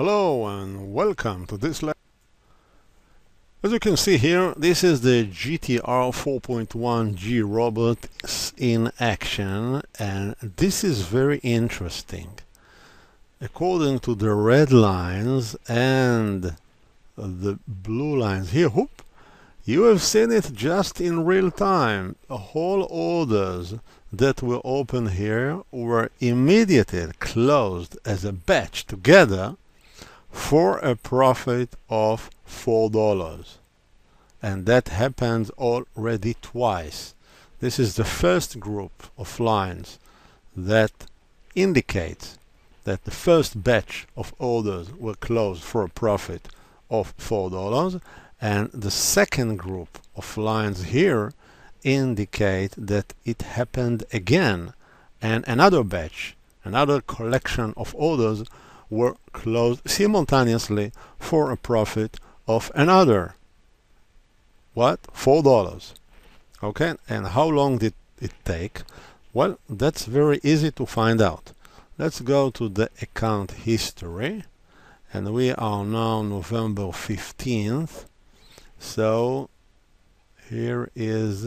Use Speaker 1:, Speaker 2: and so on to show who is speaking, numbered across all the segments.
Speaker 1: Hello and welcome to this lecture. As you can see here, this is the GTR 4.1G robot in action, and this is very interesting. According to the red lines and the blue lines here, you have seen it just in real time. Whole orders that were open here were immediately closed as a batch together for a profit of $4. And that happened already twice. This is the first group of lines that indicates that the first batch of orders were closed for a profit of $4, and the second group of lines here indicate that it happened again, and another batch, another collection of orders were closed simultaneously for a profit of another, $4. Okay, and how long did it take? Well, that's very easy to find out. Let's go to the account history, and we are now November 15th. So here is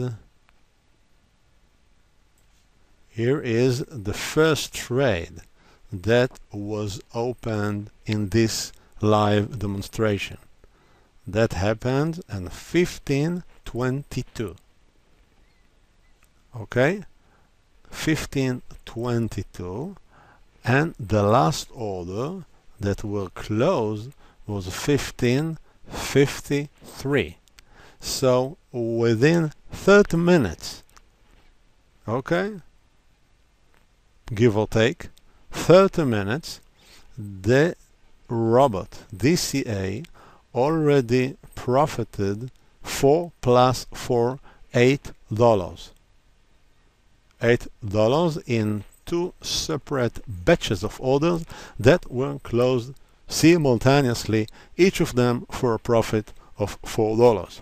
Speaker 1: the first trade that was opened in this live demonstration. That happened in 1522. Okay, 1522, and the last order that were closed was 1553. So within 30 minutes, okay, give or take 30 minutes, the robot DCA already profited 4 plus 4, $8. $8 in two separate batches of orders that were closed simultaneously, each of them for a profit of $4.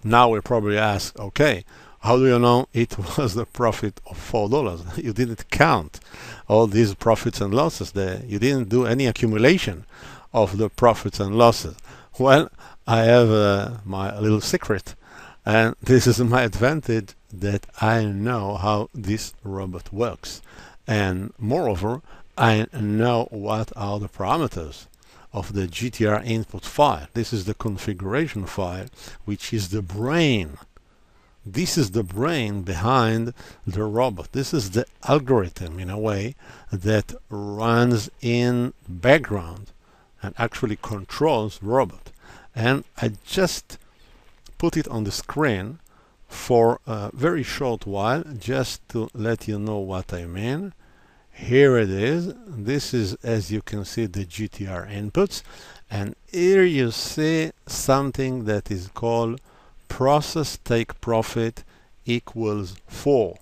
Speaker 1: Now we probably ask, okay, how do you know it was the profit of $4? You didn't count all these profits and losses there. You didn't do any accumulation of the profits and losses. Well, I have my little secret, and this is my advantage, that I know how this robot works. And moreover, I know what are the parameters of the GTR input file. This is the configuration file, which is the brain. This is the brain behind the robot. This is the algorithm, in a way, that runs in background and actually controls the robot. And I just put it on the screen for a very short while, just to let you know what I mean. Here it is. This is, as you can see, the GTR inputs, and here you see something that is called process take profit equals 4.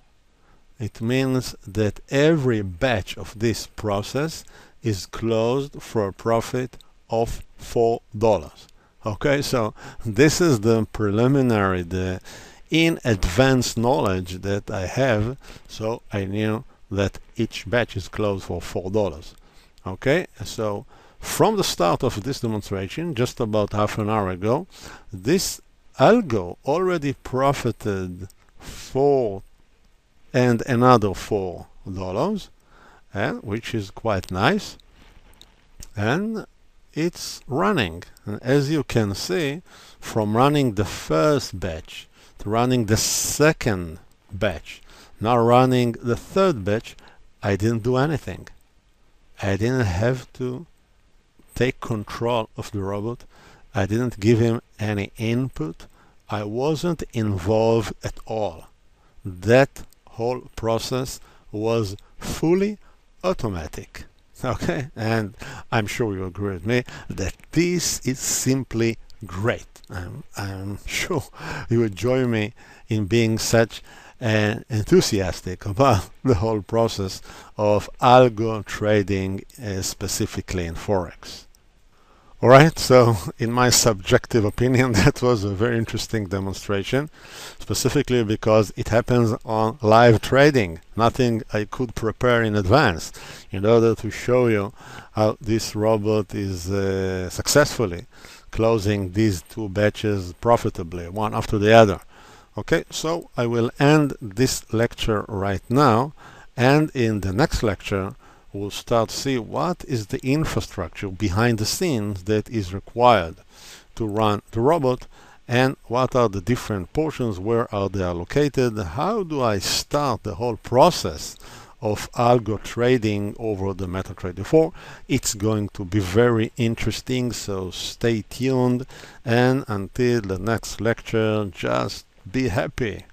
Speaker 1: It means that every batch of this process is closed for a profit of $4. Okay, so this is the preliminary, the in advance knowledge that I have, so I knew that each batch is closed for $4. Okay, so from the start of this demonstration, just about half an hour ago, this algo already profited $4 and another $4, and which is quite nice, and it's running. And as you can see, from running the first batch to running the second batch, now running the third batch, I didn't do anything. I didn't have to take control of the robot. I didn't give him any input. I wasn't involved at all. That whole process was fully automatic. Okay, and I'm sure you agree with me that this is simply great. I'm sure you would join me in being such enthusiastic about the whole process of algo trading, specifically in Forex. Alright, so in my subjective opinion, that was a very interesting demonstration, specifically because it happens on live trading, nothing I could prepare in advance, in order to show you how this robot is successfully closing these two batches profitably, one after the other. Okay, so I will end this lecture right now, and in the next lecture we'll start to see what is the infrastructure behind the scenes that is required to run the robot, and what are the different portions, where are they located, how do I start the whole process of algo trading over the MetaTrader 4. It's going to be very interesting, so stay tuned, and until the next lecture, just be happy.